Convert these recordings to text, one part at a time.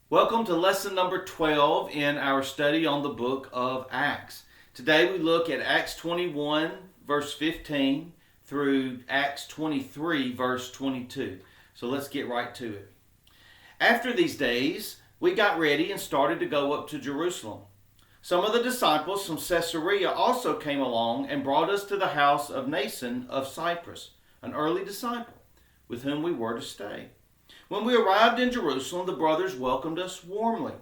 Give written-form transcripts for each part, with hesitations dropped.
Welcome to lesson number 12 in our study on the book of Acts. Today we look at Acts 21 verse 15 through Acts 23 verse 22. So let's get right to it. After these days, we got ready and started to go up to Jerusalem. Some of the disciples from Caesarea also came along and brought us to the house of Mnason of Cyprus, an early disciple, with whom we were to stay. When we arrived in Jerusalem, the brothers welcomed us warmly.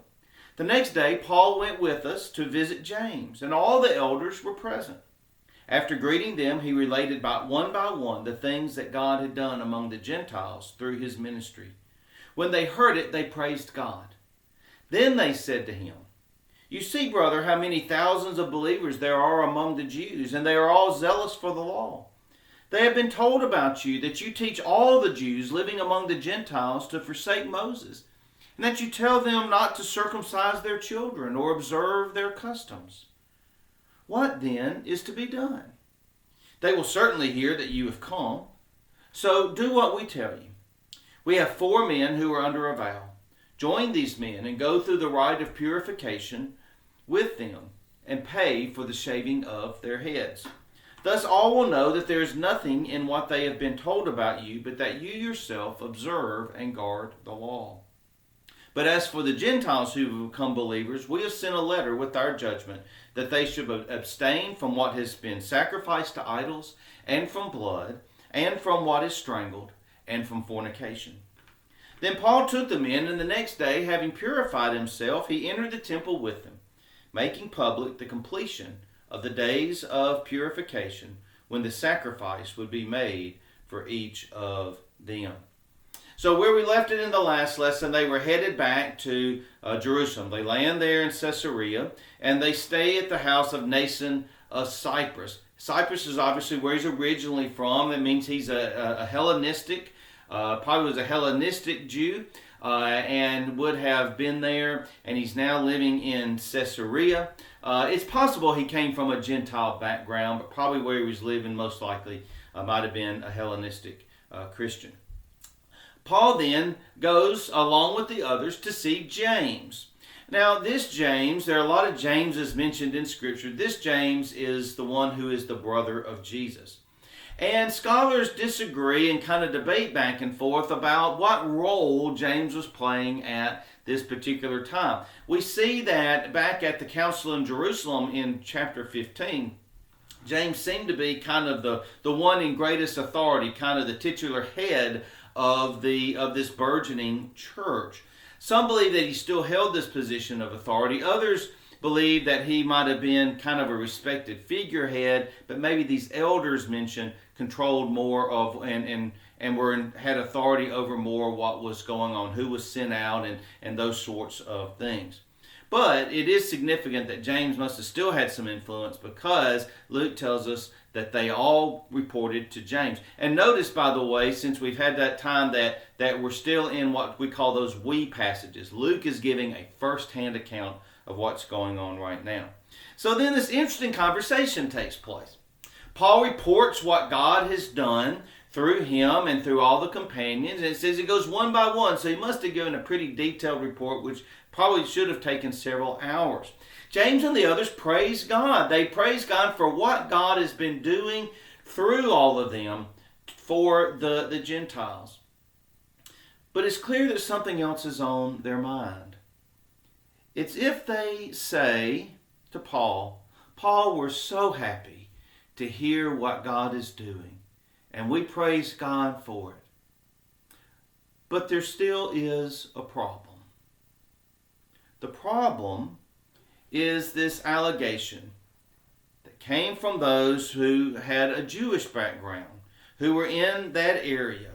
The next day, Paul went with us to visit James, and all the elders were present. After greeting them, he related by one the things that God had done among the Gentiles through his ministry. When they heard it, they praised God. Then they said to him, "You see, brother, how many thousands of believers there are among the Jews, and they are all zealous for the law. They have been told about you that you teach all the Jews living among the Gentiles to forsake Moses, and that you tell them not to circumcise their children or observe their customs. What then is to be done? They will certainly hear that you have come. So do what we tell you. We have 4 men who are under a vow. Join these men and go through the rite of purification with them and pay for the shaving of their heads. Thus all will know that there is nothing in what they have been told about you, but that you yourself observe and guard the law. But as for the Gentiles who have become believers, we have sent a letter with our judgment that they should abstain from what has been sacrificed to idols, and from blood, and from what is strangled, and from fornication." Then Paul took them in, and the next day, having purified himself, he entered the temple with them, making public the completion of the days of purification, when the sacrifice would be made for each of them. So where we left it in the last lesson, they were headed back to Jerusalem. They land there in Caesarea, and they stay at the house of Mnason of Cyprus. Cyprus is obviously where he's originally from. That means he's a Hellenistic, probably was a Hellenistic Jew, and would have been there, and he's now living in Caesarea. It's possible he came from a Gentile background, but probably where he was living most likely might have been a Hellenistic Christian. Paul then goes along with the others to see James. Now this James, there are a lot of Jameses mentioned in Scripture. This James is the one who is the brother of Jesus. And scholars disagree and kind of debate back and forth about what role James was playing at this particular time. We see that back at the Council in Jerusalem in chapter 15, James seemed to be kind of the one in greatest authority, kind of the titular head of this burgeoning church. Some believe that he still held this position of authority. Others believe that he might have been kind of a respected figurehead, but maybe these elders mentioned controlled more of and had authority over more what was going on, who was sent out, and those sorts of things. But it is significant that James must have still had some influence, because Luke tells us that they all reported to James. And notice, by the way, since we've had that time that we're still in what we call those we passages, Luke is giving a first-hand account of what's going on right now. So then this interesting conversation takes place. Paul reports what God has done through him and through all the companions. And it says it goes one by one, so he must have given a pretty detailed report, which probably should have taken several hours. James and the others praise God. They praise God for what God has been doing through all of them for the Gentiles. But it's clear that something else is on their mind. It's if they say to Paul, "Paul, we're so happy to hear what God is doing, and we praise God for it. But there still is a problem." The problem is this allegation that came from those who had a Jewish background, who were in that area,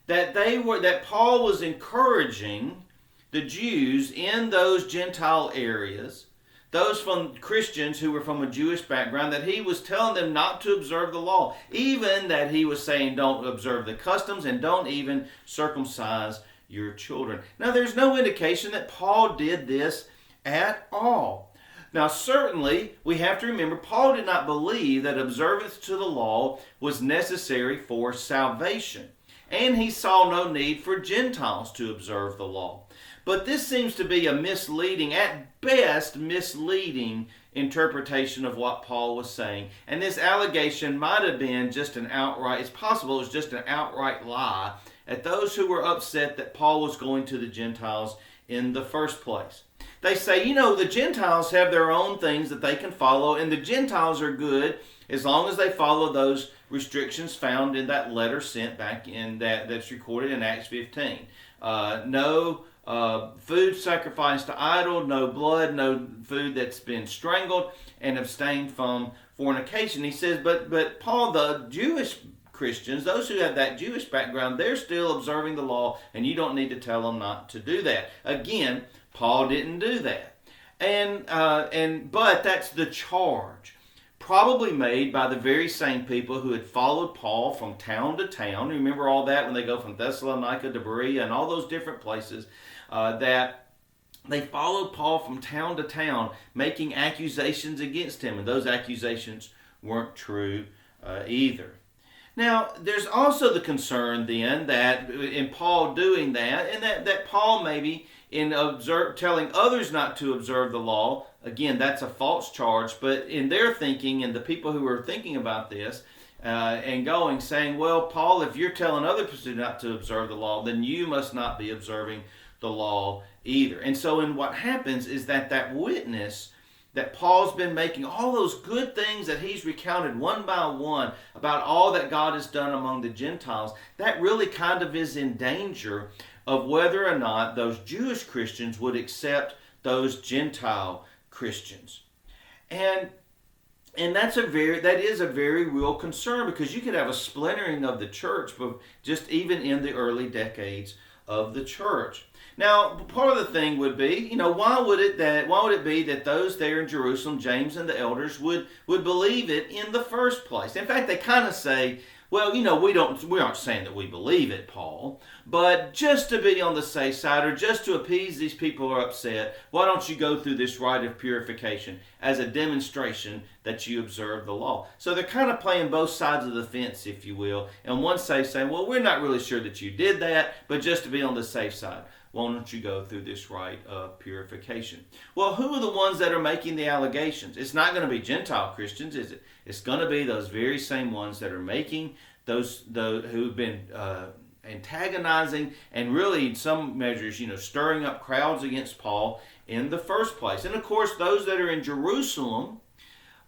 that Paul was encouraging the Jews in those Gentile areas, those from Christians who were from a Jewish background, that he was telling them not to observe the law, even that he was saying don't observe the customs and don't even circumcise your children. Now, there's no indication that Paul did this at all. Now, certainly, we have to remember, Paul did not believe that observance to the law was necessary for salvation. and he saw no need for Gentiles to observe the law. But this seems to be a misleading, at best misleading, interpretation of what Paul was saying. And this allegation might have been just an outright, it's possible it was just an outright lie at those who were upset that Paul was going to the Gentiles in the first place. They say, the Gentiles have their own things that they can follow, and the Gentiles are good as long as they follow those restrictions found in that letter sent back in that's recorded in Acts 15. No food sacrificed to idol, no blood, no food that's been strangled, and abstain from fornication. He says, but Paul, the Jewish Christians, those who have that Jewish background, they're still observing the law, and you don't need to tell them not to do that. Again, Paul didn't do that. But that's the charge, probably made by the very same people who had followed Paul from town to town. Remember all that when they go from Thessalonica to Berea and all those different places, that they followed Paul from town to town, making accusations against him, and those accusations weren't true either. Now, there's also the concern then that in Paul doing that, and that Paul maybe in telling others not to observe the law, again, that's a false charge, but in their thinking, and the people who are thinking about this and saying, well, Paul, if you're telling other people not to observe the law, then you must not be observing the law either. And so what happens is that witness that Paul's been making, all those good things that he's recounted one by one about all that God has done among the Gentiles, that really kind of is in danger of whether or not those Jewish Christians would accept those Gentile Christians. And that is a very real concern, because you could have a splintering of the church, but just even in the early decades of the church. Now, part of the thing would be, why would it be that those there in Jerusalem, James and the elders, would believe it in the first place? In fact, they kind of say, well, we aren't saying that we believe it, Paul, but just to be on the safe side, or just to appease these people who are upset, why don't you go through this rite of purification as a demonstration that you observe the law? So they're kind of playing both sides of the fence, if you will. And one saying, well, we're not really sure that you did that, but just to be on the safe side, why don't you go through this rite of purification? Well, who are the ones that are making the allegations? It's not going to be Gentile Christians, is it? It's going to be those very same ones that are making those who've been antagonizing and really, in some measures, stirring up crowds against Paul in the first place. And of course, those that are in Jerusalem,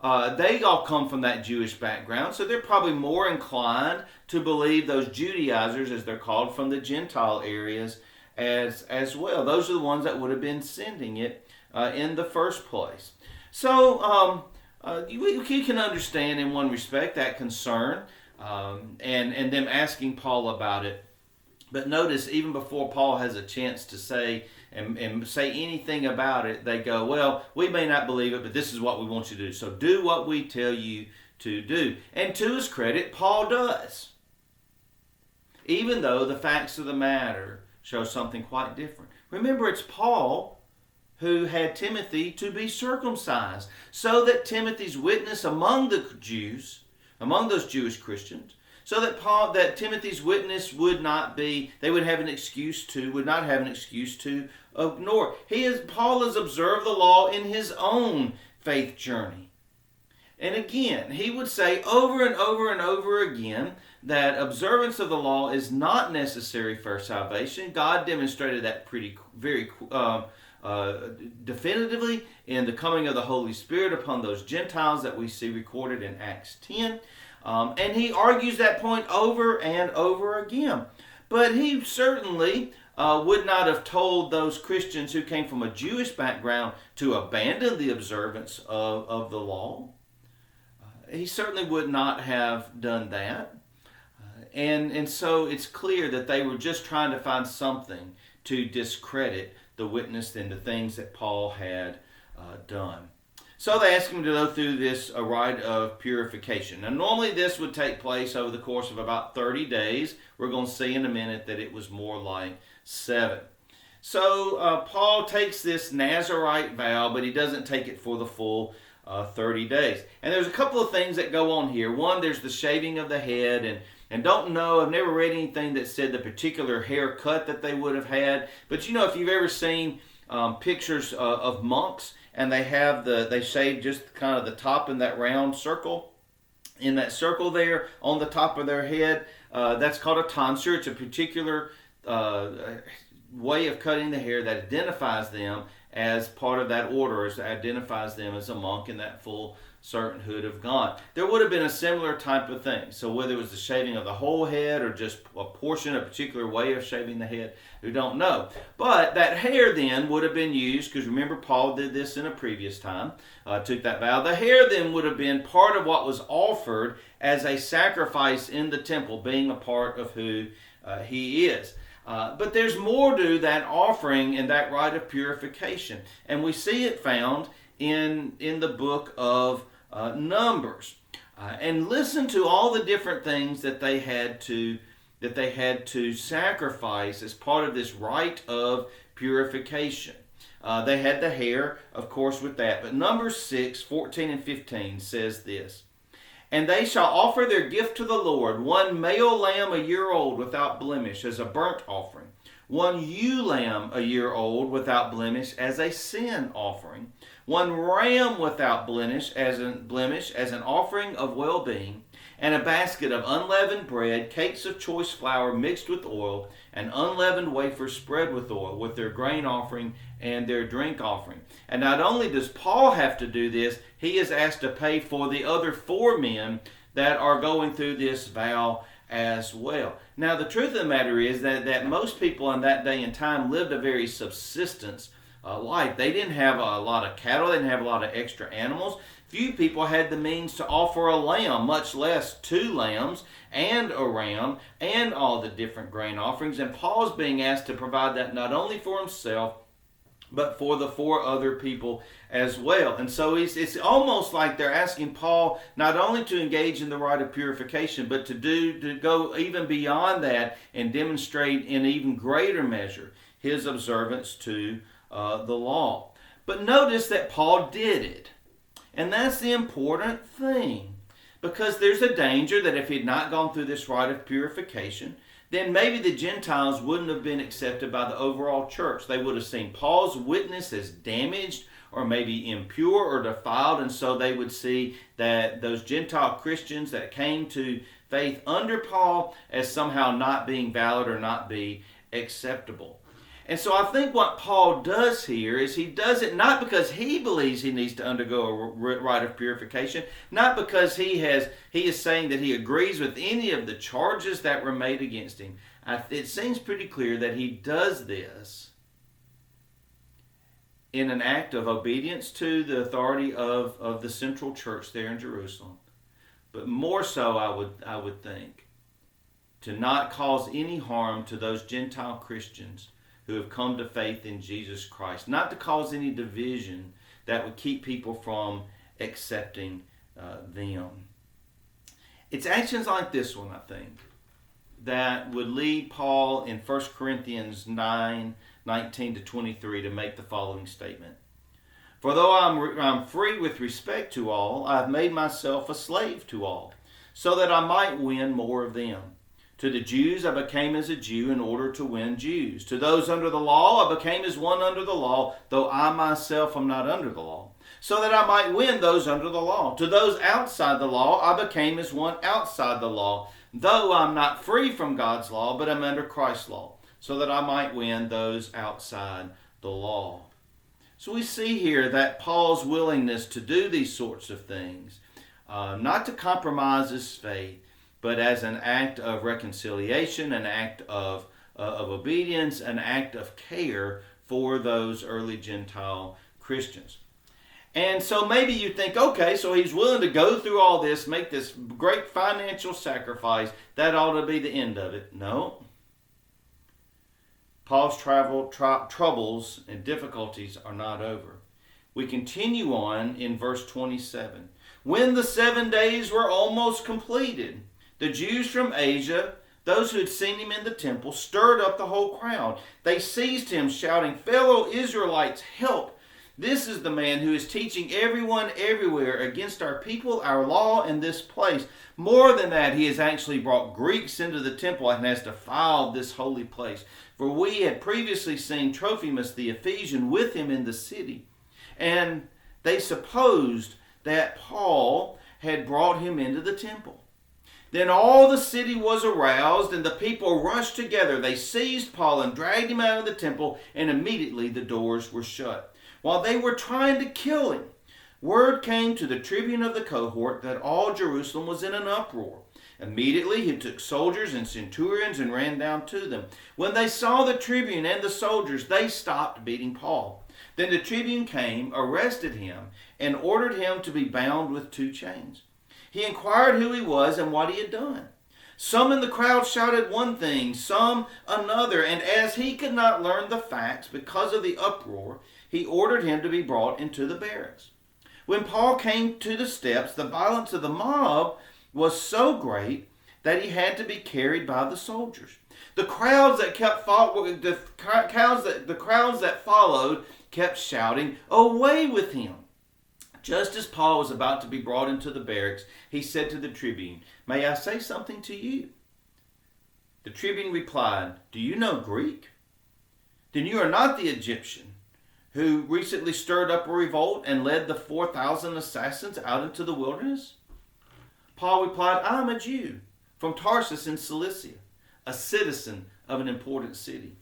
they all come from that Jewish background, so they're probably more inclined to believe those Judaizers, as they're called, from the Gentile areas as well. Those are the ones that would have been sending it in the first place. So you can understand in one respect that concern and them asking Paul about it. But notice, even before Paul has a chance to say and say anything about it, they go, well, we may not believe it, but this is what we want you to do. So do what we tell you to do. And to his credit, Paul does. Even though the facts of the matter show something quite different. Remember, it's Paul who had Timothy to be circumcised, so that Timothy's witness among the Jews, among those Jewish Christians, so that Timothy's witness would not be, they would not have an excuse to ignore. Paul has observed the law in his own faith journey. And again, he would say over and over and over again that observance of the law is not necessary for salvation. God demonstrated that very definitively in the coming of the Holy Spirit upon those Gentiles that we see recorded in Acts 10. And he argues that point over and over again. But he certainly would not have told those Christians who came from a Jewish background to abandon the observance of the law. He certainly would not have done that. And so it's clear that they were just trying to find something to discredit the witness and the things that Paul had done. So they asked him to go through this rite of purification. Now normally this would take place over the course of about 30 days. We're going to see in a minute that it was more like 7. So Paul takes this Nazirite vow, but he doesn't take it for the full 30 days. And there's a couple of things that go on here. One, there's the shaving of the head, and And don't know, I've never read anything that said the particular haircut that they would have had. But if you've ever seen pictures of monks, and they shave just kind of the top in that round circle, in that circle there on the top of their head, that's called a tonsure. It's a particular way of cutting the hair that identifies them as part of that order, as identifies them as a monk in that full servanthood of God. There would have been a similar type of thing. So whether it was the shaving of the whole head or just a portion, a particular way of shaving the head, we don't know. But that hair then would have been used, because remember Paul did this in a previous time, took that vow. The hair then would have been part of what was offered as a sacrifice in the temple, being a part of who he is. But there's more to that offering and that rite of purification. And we see it found in the book of Numbers. And listen to all the different things that they had to sacrifice as part of this rite of purification. They had the hair, of course, with that. But Numbers 6, 14 and 15 says this. And they shall offer their gift to the Lord, one male lamb a year old without blemish as a burnt offering, one ewe lamb a year old without blemish as a sin offering, one ram without blemish as an offering of well-being, and a basket of unleavened bread, cakes of choice flour mixed with oil, and unleavened wafers spread with oil, with their grain offering and their drink offering. And not only does Paul have to do this, he is asked to pay for the other 4 men that are going through this vow as well. Now, the truth of the matter is that most people in that day and time lived a very subsistence life. They didn't have a lot of cattle. They didn't have a lot of extra animals. Few people had the means to offer a lamb, much less 2 lambs and a ram and all the different grain offerings. And Paul's being asked to provide that not only for himself, but for the 4 other people as well. And so it's almost like they're asking Paul not only to engage in the rite of purification, but to go even beyond that and demonstrate in even greater measure his observance to the law. But notice that Paul did it. And that's the important thing. Because there's a danger that if he'd not gone through this rite of purification, then maybe the Gentiles wouldn't have been accepted by the overall church. They would have seen Paul's witness as damaged or maybe impure or defiled, and so they would see that those Gentile Christians that came to faith under Paul as somehow not being valid or not be acceptable. And so I think what Paul does here is he does it not because he believes he needs to undergo a rite of purification, not because he is saying that he agrees with any of the charges that were made against him. It seems pretty clear that he does this in an act of obedience to the authority of the central church there in Jerusalem. But more so, I would think, to not cause any harm to those Gentile Christians who have come to faith in Jesus Christ. Not to cause any division that would keep people from accepting them. It's actions like this one, I think, that would lead Paul in 1 Corinthians 9, 19 to 23 to make the following statement. For though I'm free with respect to all, I have made myself a slave to all, so that I might win more of them. To the Jews I became as a Jew in order to win Jews. To those under the law I became as one under the law, though I myself am not under the law, so that I might win those under the law. To those outside the law I became as one outside the law, though I'm not free from God's law, but am under Christ's law, so that I might win those outside the law. So we see here that Paul's willingness to do these sorts of things, not to compromise his faith, but as an act of reconciliation, an act of obedience, an act of care for those early Gentile Christians. And so maybe you think, okay, so he's willing to go through all this, make this great financial sacrifice. That ought to be the end of it. No. Paul's troubles and difficulties are not over. We continue on in verse 27. When the 7 days were almost completed, the Jews from Asia, those who had seen him in the temple, stirred up the whole crowd. They seized him, shouting, "Fellow Israelites, help! This is the man who is teaching everyone everywhere against our people, our law, and this place. More than that, he has actually brought Greeks into the temple and has defiled this holy place. For we had previously seen Trophimus the Ephesian with him in the city, and they supposed that Paul had brought him into the temple. Then all the city was aroused, and the people rushed together. They seized Paul and dragged him out of the temple, and immediately the doors were shut. While they were trying to kill him, word came to the tribune of the cohort that all Jerusalem was in an uproar. Immediately he took soldiers and centurions and ran down to them. When they saw the tribune and the soldiers, they stopped beating Paul. Then the tribune came, arrested him, and ordered him to be bound with 2 chains. He inquired who he was and what he had done. Some in the crowd shouted one thing, some another, and as he could not learn the facts because of the uproar, he ordered him to be brought into the barracks. When Paul came to the steps, the violence of the mob was so great that he had to be carried by the soldiers. The crowds that followed kept shouting, "Away with him!" Just as Paul was about to be brought into the barracks, he said to the tribune, "May I say something to you?" The tribune replied, "Do you know Greek? Then you are not the Egyptian who recently stirred up a revolt and led the 4,000 assassins out into the wilderness?" Paul replied, "I am a Jew from Tarsus in Cilicia, a citizen of an important city.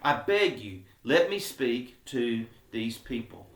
I beg you, let me speak to these people."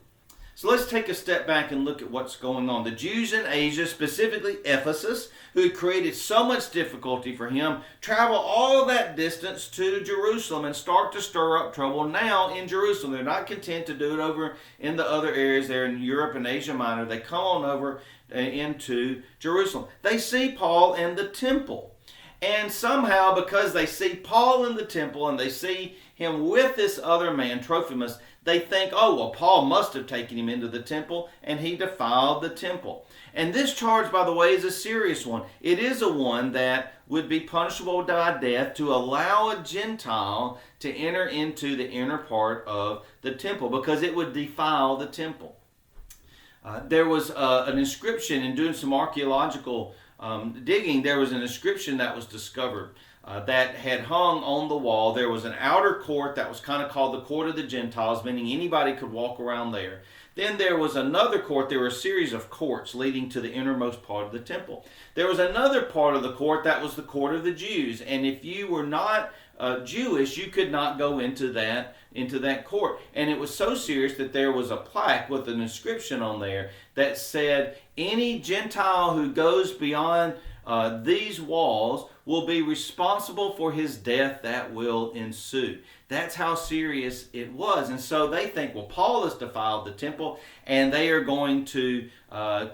So let's take a step back and look at what's going on. The Jews in Asia, specifically Ephesus, who had created so much difficulty for him, travel all of that distance to Jerusalem and start to stir up trouble now in Jerusalem. They're not content to do it over in the other areas there in Europe and Asia Minor. They come on over into Jerusalem. They see Paul in the temple. And somehow, because they see Paul in the temple and they see him with this other man, Trophimus, they think, oh, well, Paul must have taken him into the temple and he defiled the temple. And this charge, by the way, is a serious one. It is a one that would be punishable by death to allow a Gentile to enter into the inner part of the temple because it would defile the temple. There was an inscription in doing some archaeological digging. There was an inscription that was discovered that had hung on the wall. There was an outer court that was kind of called the court of the Gentiles, meaning anybody could walk around there. Then there was another court. There were a series of courts leading to the innermost part of the temple. There was another part of the court that was the court of the Jews. And if you were not Jewish, you could not go into that court. And it was so serious that there was a plaque with an inscription on there that said, any Gentile who goes beyond these walls will be responsible for his death that will ensue. That's how serious it was. And so they think, well, Paul has defiled the temple, and they are going to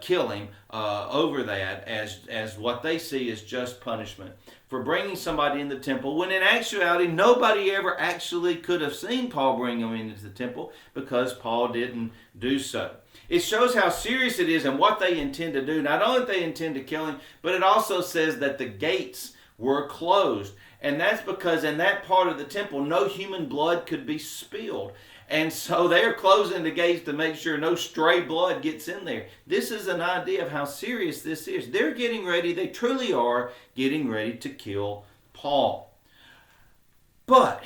kill him over that as what they see as just punishment for bringing somebody in the temple, when in actuality, nobody ever actually could have seen Paul bring him into the temple because Paul didn't do so. It shows how serious it is and what they intend to do. Not only do they intend to kill him, but it also says that the gates were closed. And that's because in that part of the temple, no human blood could be spilled. And so they're closing the gates to make sure no stray blood gets in there. This is an idea of how serious this is. They're getting ready, they truly are getting ready to kill Paul. But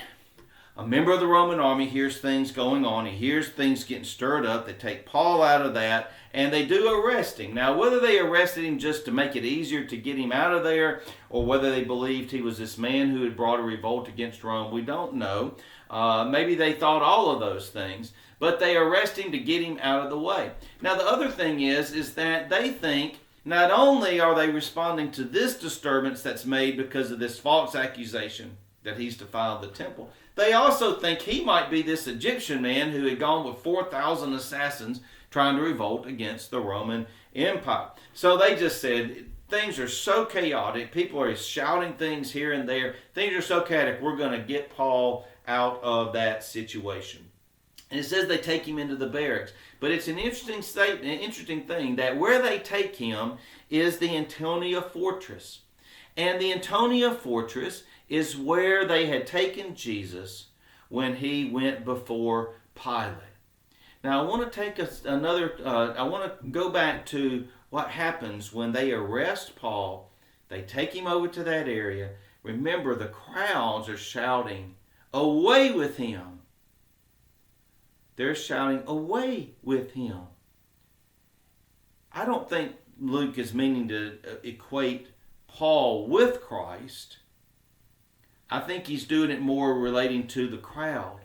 a member of the Roman army hears things going on. He hears things getting stirred up. They take Paul out of that, and they do arrest him. Now, whether they arrested him just to make it easier to get him out of there, or whether they believed he was this man who had brought a revolt against Rome, we don't know. Maybe they thought all of those things. But they arrest him to get him out of the way. Now, the other thing is that they think not only are they responding to this disturbance that's made because of this false accusation that he's defiled the temple, they also think he might be this Egyptian man who had gone with 4,000 assassins trying to revolt against the Roman Empire. So they just said, things are so chaotic, people are shouting things here and there, things are so chaotic, we're going to get Paul out of that situation. And it says they take him into the barracks. But it's an interesting thing that where they take him is the Antonia Fortress. And the Antonia Fortress is where they had taken Jesus when he went before Pilate. Now I want to take I want to go back to what happens when they arrest Paul. They take him over to that area. Remember, the crowds are shouting, "Away with him!" They're shouting, "Away with him!" I don't think Luke is meaning to equate Paul with Christ. I think he's doing it more relating to the crowd.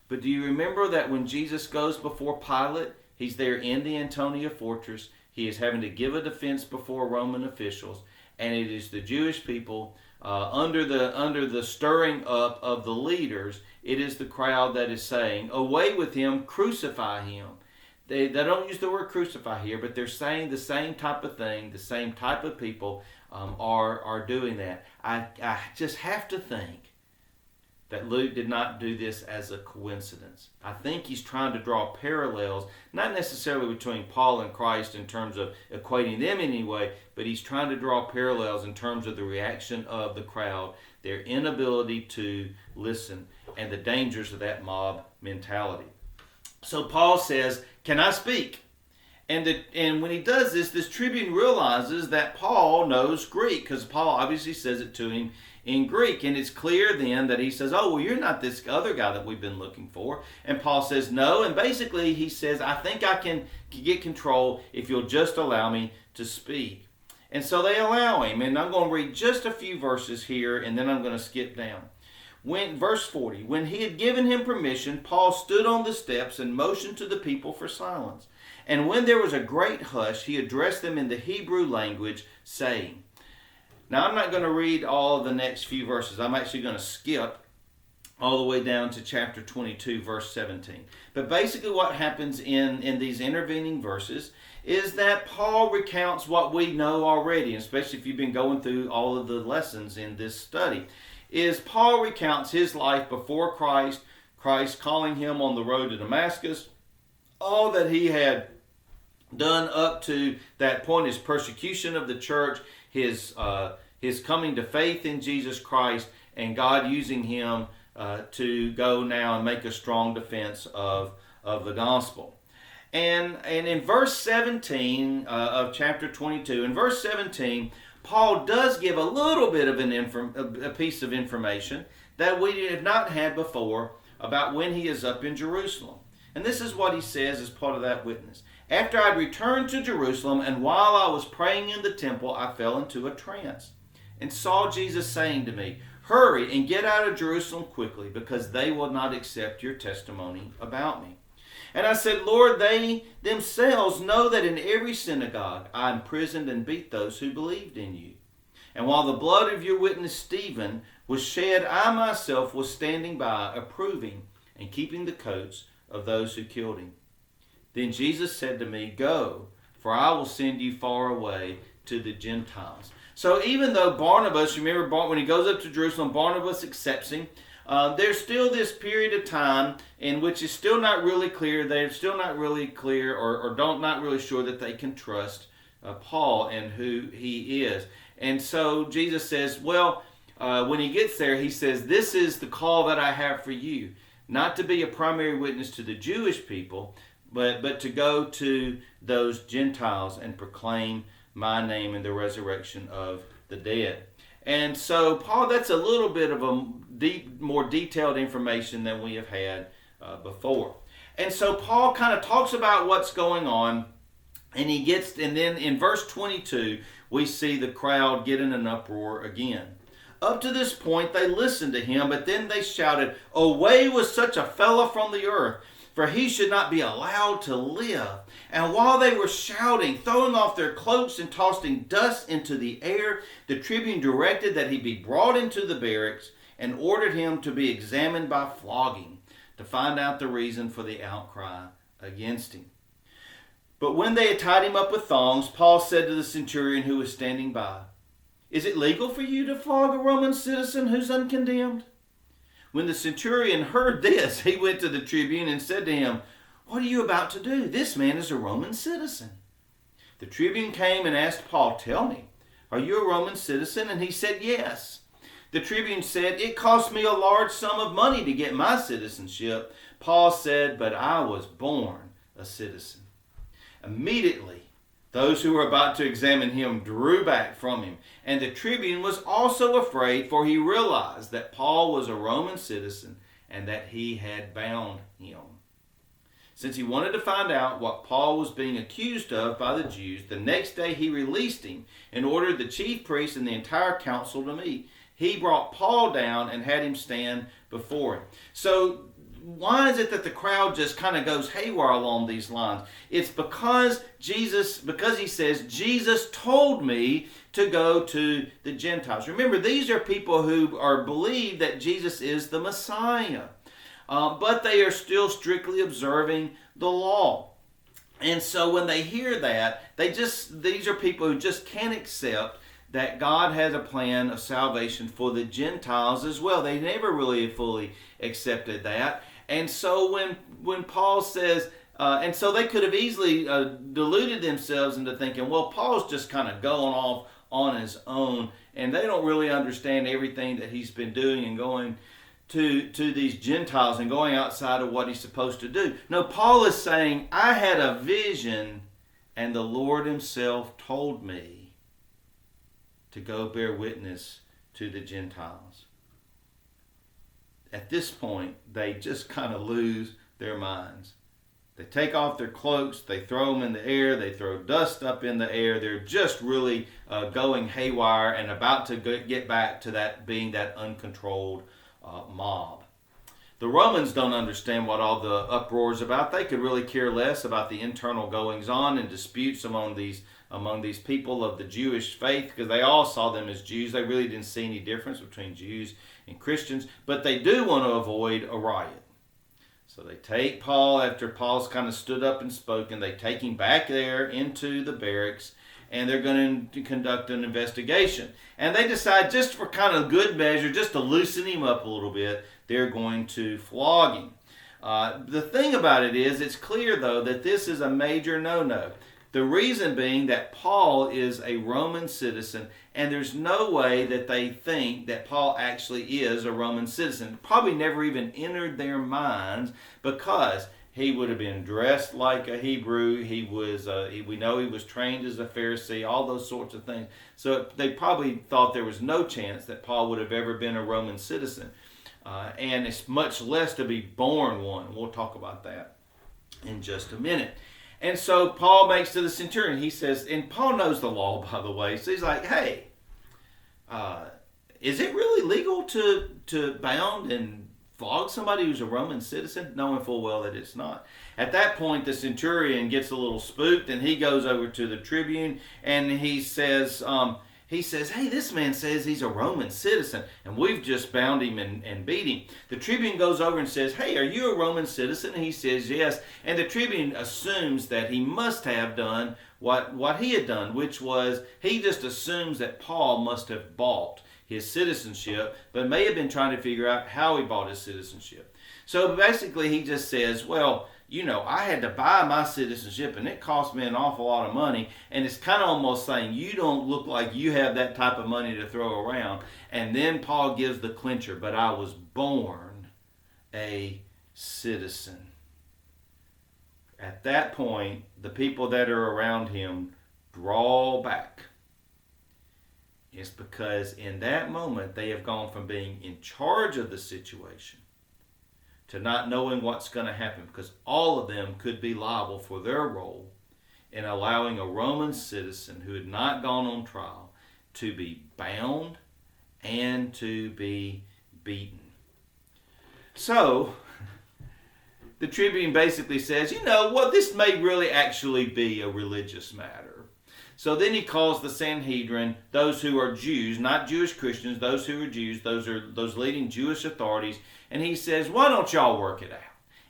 But do you remember that when Jesus goes before Pilate, he's there in the Antonia fortress. He is having to give a defense before Roman officials, and it is the Jewish people under the stirring up of the leaders. It is the crowd that is saying, "Away with him, crucify him." They don't use the word crucify here, but they're saying the same type of thing. The same type of people are doing that. I just have to think that Luke did not do this as a coincidence. I think he's trying to draw parallels, not necessarily between Paul and Christ in terms of equating them in any way, but he's trying to draw parallels in terms of the reaction of the crowd, their inability to listen, and the dangers of that mob mentality. So Paul says, "Can I speak?" And when he does this tribune realizes that Paul knows Greek, because Paul obviously says it to him in Greek. And it's clear then that he says, "Oh, well, you're not this other guy that we've been looking for." And Paul says, "No." And basically he says, "I think I can get control if you'll just allow me to speak." And so they allow him. And I'm going to read just a few verses here, and then I'm going to skip down. Verse 40, when he had given him permission, Paul stood on the steps and motioned to the people for silence. And when there was a great hush, he addressed them in the Hebrew language, saying. Now, I'm not going to read all of the next few verses. I'm actually going to skip all the way down to chapter 22, verse 17. But basically what happens in these intervening verses is that Paul recounts what we know already, especially if you've been going through all of the lessons in this study, is Paul recounts his life before Christ, Christ calling him on the road to Damascus, all that he had done up to that point, his persecution of the church, his coming to faith in Jesus Christ, and God using him to go now and make a strong defense of the gospel. And in verse 17 of chapter 22, in verse 17, Paul does give a little bit of a piece of information that we have not had before about when he is up in Jerusalem. And this is what he says as part of that witness. After I'd returned to Jerusalem, and while I was praying in the temple, I fell into a trance and saw Jesus saying to me, "Hurry and get out of Jerusalem quickly, because they will not accept your testimony about me." And I said, "Lord, they themselves know that in every synagogue I imprisoned and beat those who believed in you. And while the blood of your witness Stephen was shed, I myself was standing by, approving and keeping the coats of those who killed him." Then Jesus said to me, "Go, for I will send you far away to the Gentiles." So even though Barnabas, remember when he goes up to Jerusalem, Barnabas accepts him, there's still this period of time in which it's still not really clear. They're still not really clear or not really sure that they can trust Paul and who he is. And so Jesus says, when he gets there, he says, "This is the call that I have for you, not to be a primary witness to the Jewish people, but to go to those Gentiles and proclaim my name and the resurrection of the dead." And so, Paul, that's a little bit of a more detailed information than we have had before. And so Paul kind of talks about what's going on, and then in verse 22, we see the crowd get in an uproar again. Up to this point, they listened to him, but then they shouted, "Away with such a fellow from the earth, for he should not be allowed to live." And while they were shouting, throwing off their cloaks and tossing dust into the air, the tribune directed that he be brought into the barracks and ordered him to be examined by flogging to find out the reason for the outcry against him. But when they had tied him up with thongs, Paul said to the centurion who was standing by, "Is it legal for you to flog a Roman citizen who's uncondemned?" When the centurion heard this, he went to the tribune and said to him, "What are you about to do? This man is a Roman citizen." The tribune came and asked Paul, "Tell me, are you a Roman citizen?" And he said, "Yes." The tribune said, "It cost me a large sum of money to get my citizenship." Paul said, "But I was born a citizen. Immediately, those who were about to examine him drew back from him. And the tribune was also afraid, for he realized that Paul was a Roman citizen and that he had bound him. Since he wanted to find out what Paul was being accused of by the Jews, the next day he released him and ordered the chief priests and the entire council to meet. He brought Paul down and had him stand before him. So why is it that the crowd just kind of goes haywire along these lines? It's because he says, Jesus told me to go to the Gentiles. Remember, these are people who believe that Jesus is the Messiah. But they are still strictly observing the law. And so when they hear that, these are people who just can't accept that God has a plan of salvation for the Gentiles as well. They never really fully accepted that. And so when Paul says, and so they could have easily deluded themselves into thinking, well, Paul's just kind of going off on his own, and they don't really understand everything that he's been doing and going to these Gentiles and going outside of what he's supposed to do. No, Paul is saying, I had a vision and the Lord himself told me to go bear witness to the Gentiles. At this point, they just kind of lose their minds. They take off their cloaks, they throw them in the air, they throw dust up in the air. They're just really going haywire and about to get back to that being that uncontrolled mob. The Romans don't understand what all the uproar is about. They could really care less about the internal goings on and disputes among these people of the Jewish faith, because they all saw them as Jews. They really didn't see any difference between Jews and Christians, but they do want to avoid a riot. So they take Paul, after Paul's kind of stood up and spoken, they take him back there into the barracks, and they're going to conduct an investigation. And they decide, just for kind of good measure, just to loosen him up a little bit, they're going to flog him. The thing about it is, it's clear, though, that this is a major no-no. The reason being that Paul is a Roman citizen, and there's no way that they think that Paul actually is a Roman citizen. Probably never even entered their minds, because he would have been dressed like a Hebrew. We know he was trained as a Pharisee, all those sorts of things. So they probably thought there was no chance that Paul would have ever been a Roman citizen. And it's much less to be born one. We'll talk about that in just a minute. And so Paul makes to the centurion, he says, and Paul knows the law, by the way, so he's like, hey, is it really legal to bound and flog somebody who's a Roman citizen? Knowing full well that it's not. At that point, the centurion gets a little spooked, and he goes over to the tribune, and he says, hey, this man says he's a Roman citizen, and we've just bound him and beat him. The tribune goes over and says, hey, are you a Roman citizen? And he says, yes. And the tribune assumes that he must have done what he had done, which was, he just assumes that Paul must have bought his citizenship, but may have been trying to figure out how he bought his citizenship. So basically he just says, well, I had to buy my citizenship, and it cost me an awful lot of money. And it's kind of almost saying, you don't look like you have that type of money to throw around. And then Paul gives the clincher, but I was born a citizen. At that point, the people that are around him draw back. It's because in that moment, they have gone from being in charge of the situation to not knowing what's going to happen, because all of them could be liable for their role in allowing a Roman citizen who had not gone on trial to be bound and to be beaten. So, the tribune basically says, this may really actually be a religious matter. So then he calls the Sanhedrin, those who are Jews, not Jewish Christians, those who are Jews, those leading Jewish authorities, and he says, why don't y'all work it out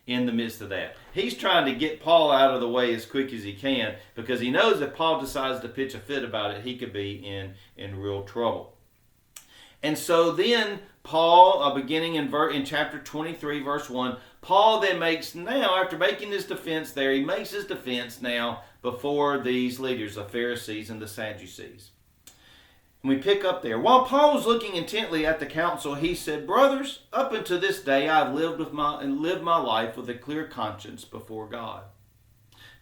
in the midst of that? He's trying to get Paul out of the way as quick as he can, because he knows if Paul decides to pitch a fit about it, he could be in real trouble. And so then Paul, beginning in chapter 23, verse 1, Paul then makes now, after making his defense there, he makes his defense now before these leaders, the Pharisees and the Sadducees. And we pick up there. While Paul was looking intently at the council, he said, brothers, up unto this day I have lived my life with a clear conscience before God.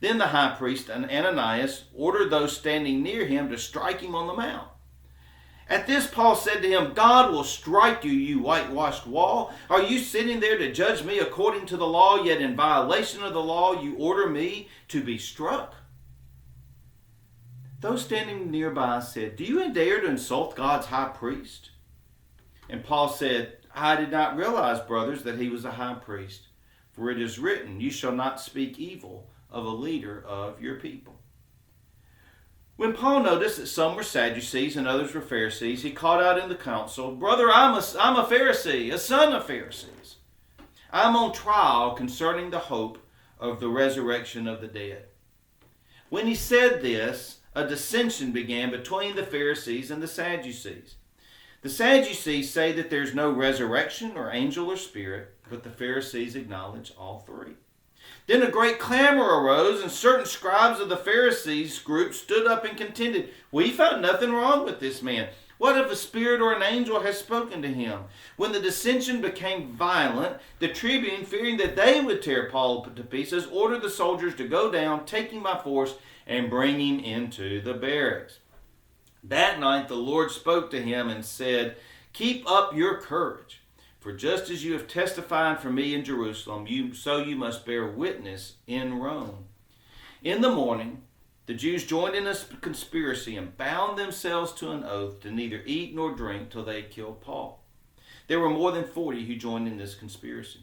Then the high priest Ananias ordered those standing near him to strike him on the mouth. At this, Paul said to him, God will strike you, you whitewashed wall. Are you sitting there to judge me according to the law, yet in violation of the law you order me to be struck? Those standing nearby said, do you dare to insult God's high priest? And Paul said, I did not realize, brothers, that he was a high priest. For it is written, you shall not speak evil of a leader of your people. When Paul noticed that some were Sadducees and others were Pharisees, he called out in the council, Brother, I'm a Pharisee, a son of Pharisees. I'm on trial concerning the hope of the resurrection of the dead. When he said this, a dissension began between the Pharisees and the Sadducees. The Sadducees say that there's no resurrection or angel or spirit, but the Pharisees acknowledge all three. Then a great clamor arose, and certain scribes of the Pharisees group stood up and contended, we found nothing wrong with this man. What if a spirit or an angel has spoken to him? When the dissension became violent, the tribune, fearing that they would tear Paul to pieces, ordered the soldiers to go down, take him by force, and bring him into the barracks. That night the Lord spoke to him and said, keep up your courage. For just as you have testified for me in Jerusalem, so you must bear witness in Rome. In the morning, the Jews joined in a conspiracy and bound themselves to an oath to neither eat nor drink till they had killed Paul. There were more than 40 who joined in this conspiracy.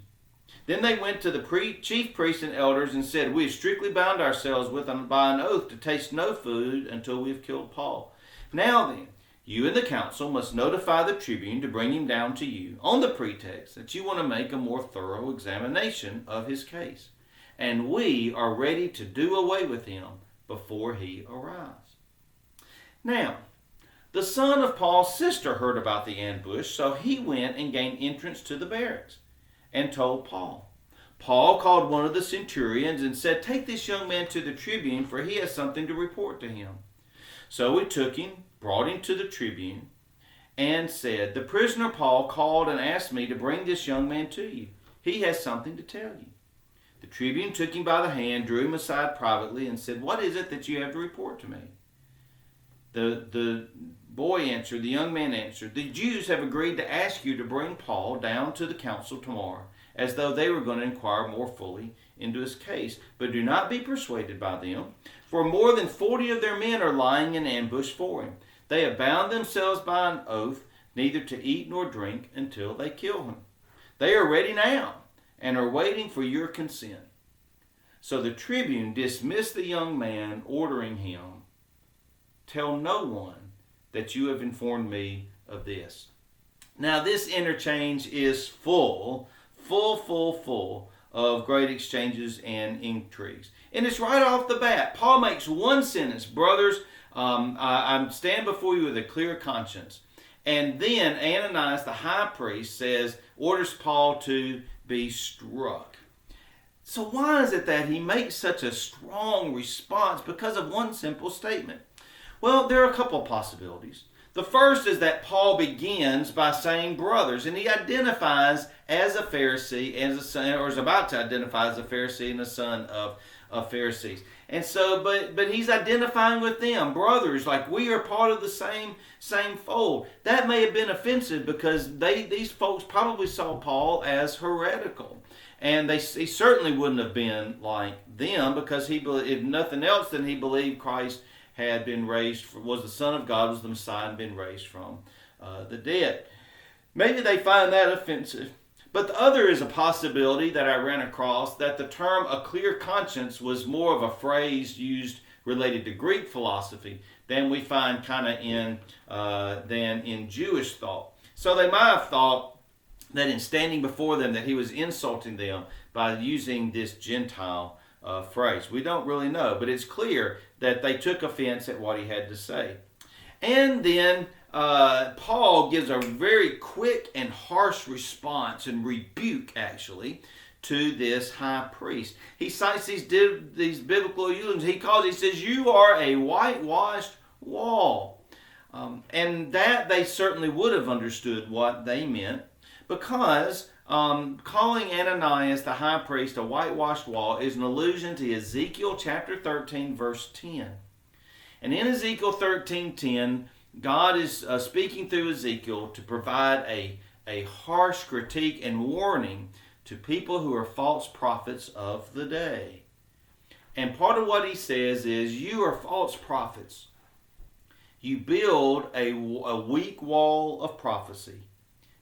Then they went to the chief priests and elders and said, we have strictly bound ourselves by an oath to taste no food until we have killed Paul. Now then, you and the council must notify the tribune to bring him down to you on the pretext that you want to make a more thorough examination of his case. And we are ready to do away with him before he arrives. Now, the son of Paul's sister heard about the ambush, so he went and gained entrance to the barracks and told Paul. Paul called one of the centurions and said, take this young man to the tribune, for he has something to report to him. So we took him, brought him to the tribune, and said, the prisoner Paul called and asked me to bring this young man to you. He has something to tell you. The tribune took him by the hand, drew him aside privately, and said, what is it that you have to report to me? The young man answered, the Jews have agreed to ask you to bring Paul down to the council tomorrow, as though they were going to inquire more fully into his case. But do not be persuaded by them, for more than 40 of their men are lying in ambush for him. They have bound themselves by an oath neither to eat nor drink until they kill him. They are ready now and are waiting for your consent. So the tribune dismissed the young man, ordering him, tell no one that you have informed me of this. Now this interchange is full of great exchanges and intrigues. And it's right off the bat. Paul makes one sentence, brothers, I stand before you with a clear conscience. And then Ananias, the high priest, orders Paul to be struck. So why is it that he makes such a strong response? Because of one simple statement. Well, there are a couple of possibilities. The first is that Paul begins by saying brothers, and he identifies as a Pharisee, as a son, or is about to identify as a Pharisee and a son of Pharisees. And so, but he's identifying with them, brothers, like we are part of the same fold. That may have been offensive because these folks probably saw Paul as heretical. And he certainly wouldn't have been like them because if nothing else, then he believed Christ had been raised, was the Son of God, was the Messiah, and been raised from the dead. Maybe they find that offensive. But the other is a possibility that I ran across, that the term a clear conscience was more of a phrase used related to Greek philosophy than we find than in Jewish thought. So they might have thought that in standing before them that he was insulting them by using this Gentile phrase. We don't really know, but it's clear that they took offense at what he had to say. And then Paul gives a very quick and harsh response and rebuke, actually, to this high priest. He cites these biblical eulogies. He says, you are a whitewashed wall. And that they certainly would have understood what they meant, because calling Ananias the high priest a whitewashed wall is an allusion to Ezekiel chapter 13, verse 10. And in Ezekiel 13:10, God is speaking through Ezekiel to provide a harsh critique and warning to people who are false prophets of the day. And part of what he says is, you are false prophets. You build a weak wall of prophecy,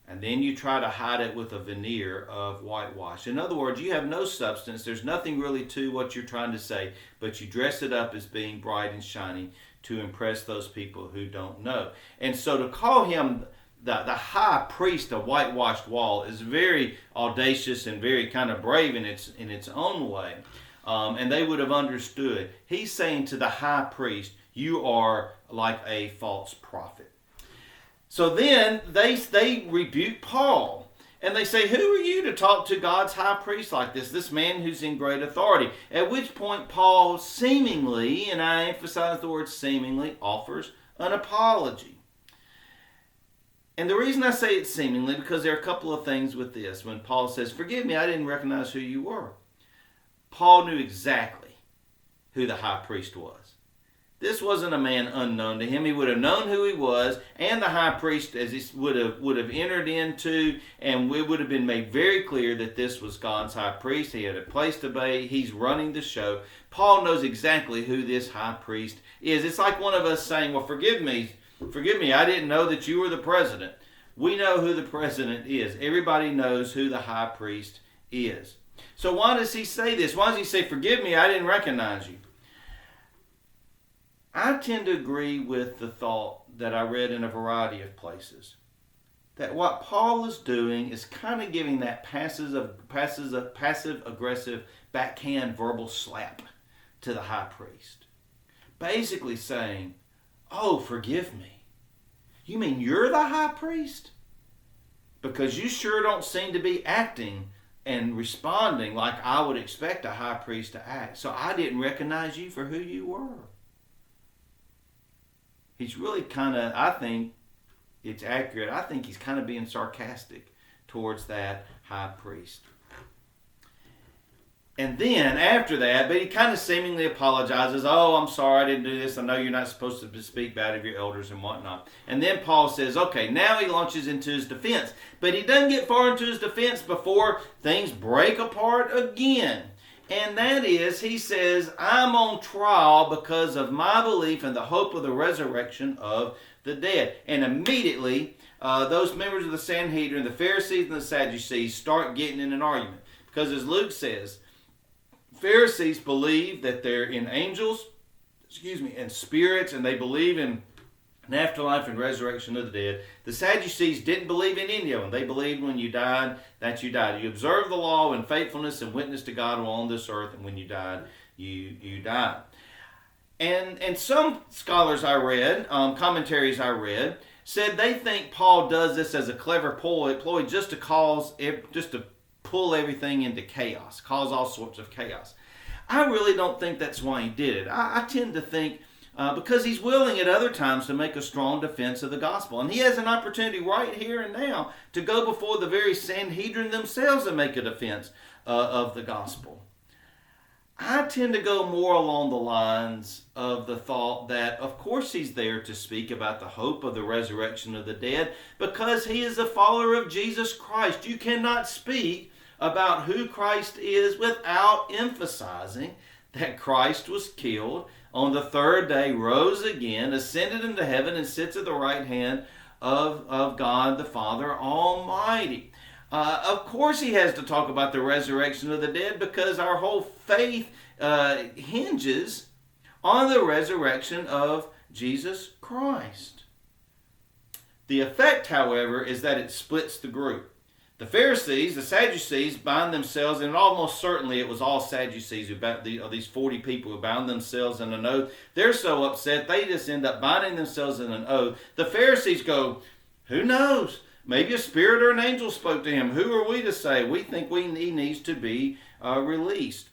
and then you try to hide it with a veneer of whitewash. In other words, you have no substance. There's nothing really to what you're trying to say, but you dress it up as being bright and shiny to impress those people who don't know. And so to call him the high priest of whitewashed wall is very audacious and very kind of brave in its own way. And they would have understood. He's saying to the high priest, you are like a false prophet. So then they rebuke Paul. And they say, who are you to talk to God's high priest like this man who's in great authority? At which point Paul seemingly, and I emphasize the word seemingly, offers an apology. And the reason I say it's seemingly, because there are a couple of things with this. When Paul says, forgive me, I didn't recognize who you were. Paul knew exactly who the high priest was. This wasn't a man unknown to him. He would have known who he was, and the high priest as he would have entered into, and it would have been made very clear that this was God's high priest. He had a place to be. He's running the show. Paul knows exactly who this high priest is. It's like one of us saying, well, forgive me, I didn't know that you were the president. We know who the president is. Everybody knows who the high priest is. So why does he say this? Why does he say, forgive me, I didn't recognize you? I tend to agree with the thought that I read in a variety of places, that what Paul is doing is kind of giving that passive-aggressive backhand verbal slap to the high priest. Basically saying, oh, forgive me. You mean you're the high priest? Because you sure don't seem to be acting and responding like I would expect a high priest to act. So I didn't recognize you for who you were. He's really kind of, I think it's accurate, I think he's kind of being sarcastic towards that high priest. And then after that, but he kind of seemingly apologizes. Oh, I'm sorry, I didn't do this. I know you're not supposed to speak bad of your elders and whatnot. And then Paul says, okay, now he launches into his defense. But he doesn't get far into his defense before things break apart again. And that is, he says, I'm on trial because of my belief in the hope of the resurrection of the dead. And immediately, those members of the Sanhedrin, the Pharisees and the Sadducees, start getting in an argument. Because as Luke says, Pharisees believe that they're in angels, and spirits, and they believe in an afterlife and resurrection of the dead. The Sadducees didn't believe in any of them. They believed when you died, that you died. You observed the law in faithfulness and witness to God while on this earth, and when you died, you died. And some scholars I read, commentaries I read, said they think Paul does this as a clever ploy just to pull everything into chaos, cause all sorts of chaos. I really don't think that's why he did it. I tend to think because he's willing at other times to make a strong defense of the gospel. And he has an opportunity right here and now to go before the very Sanhedrin themselves and make a defense of the gospel. I tend to go more along the lines of the thought that, of course, he's there to speak about the hope of the resurrection of the dead because he is a follower of Jesus Christ. You cannot speak about who Christ is without emphasizing that Christ was killed, on the third day rose again, ascended into heaven, and sits at the right hand of God the Father Almighty. Of course he has to talk about the resurrection of the dead because our whole faith hinges on the resurrection of Jesus Christ. The effect, however, is that it splits the group. The Pharisees, the Sadducees, bind themselves, and almost certainly it was all Sadducees, these 40 people who bound themselves in an oath. They're so upset, they just end up binding themselves in an oath. The Pharisees go, who knows? Maybe a spirit or an angel spoke to him. Who are we to say? We think he needs to be released.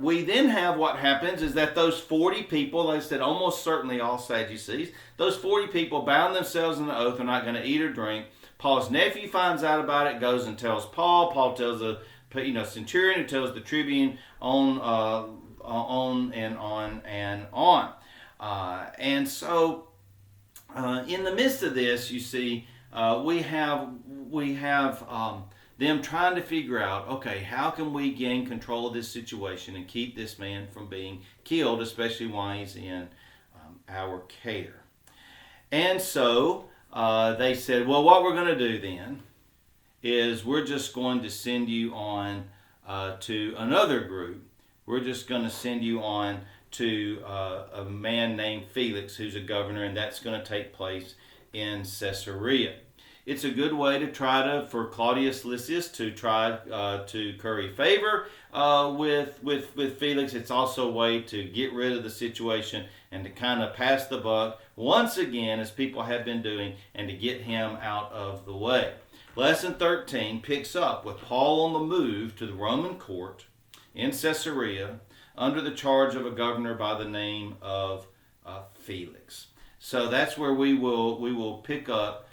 We then have what happens is that those 40 people, like I said, almost certainly all Sadducees, those 40 people bound themselves in an oath, they're not going to eat or drink. Paul's nephew finds out about it, goes and tells Paul. Paul tells the centurion, who tells the tribune, on and on and on. And so, in the midst of this, you see, we have them trying to figure out, okay, how can we gain control of this situation and keep this man from being killed, especially while he's in our care. And so they said, well, what we're going to do then is we're just going to send you on to another group. We're just going to send you on to a man named Felix, who's a governor, and that's going to take place in Caesarea. It's a good way to for Claudius Lysias to try to curry favor with Felix. It's also a way to get rid of the situation and to kind of pass the buck once again, as people have been doing, and to get him out of the way. Lesson 13 picks up with Paul on the move to the Roman court in Caesarea under the charge of a governor by the name of Felix. So that's where we will pick up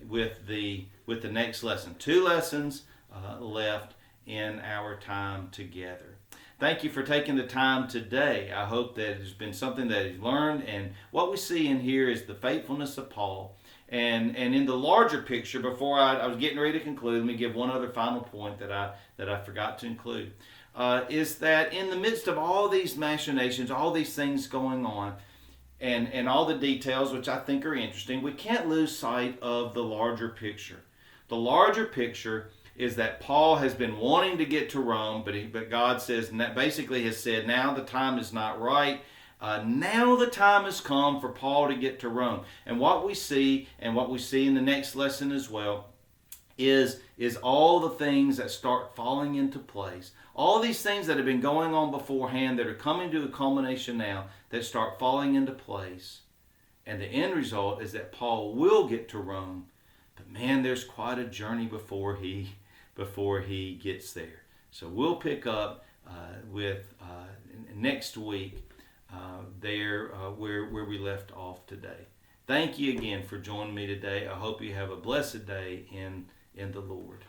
with the next lesson. 2 lessons left in our time together. Thank you for taking the time today. I hope that it has been something that you've learned, and what we see in here is the faithfulness of Paul. And in the larger picture, before I was getting ready to conclude, let me give one other final point that I forgot to include. Is that in the midst of all these machinations, all these things going on, and all the details, which I think are interesting, we can't lose sight of the larger picture. The larger picture is that Paul has been wanting to get to Rome, but God says, basically has said, now the time is not right. Now the time has come for Paul to get to Rome. And what we see in the next lesson as well, is all the things that start falling into place. All these things that have been going on beforehand that are coming to a culmination now that start falling into place. And the end result is that Paul will get to Rome. But man, there's quite a journey before he gets there. So we'll pick up with next week where we left off today. Thank you again for joining me today. I hope you have a blessed day in the Lord.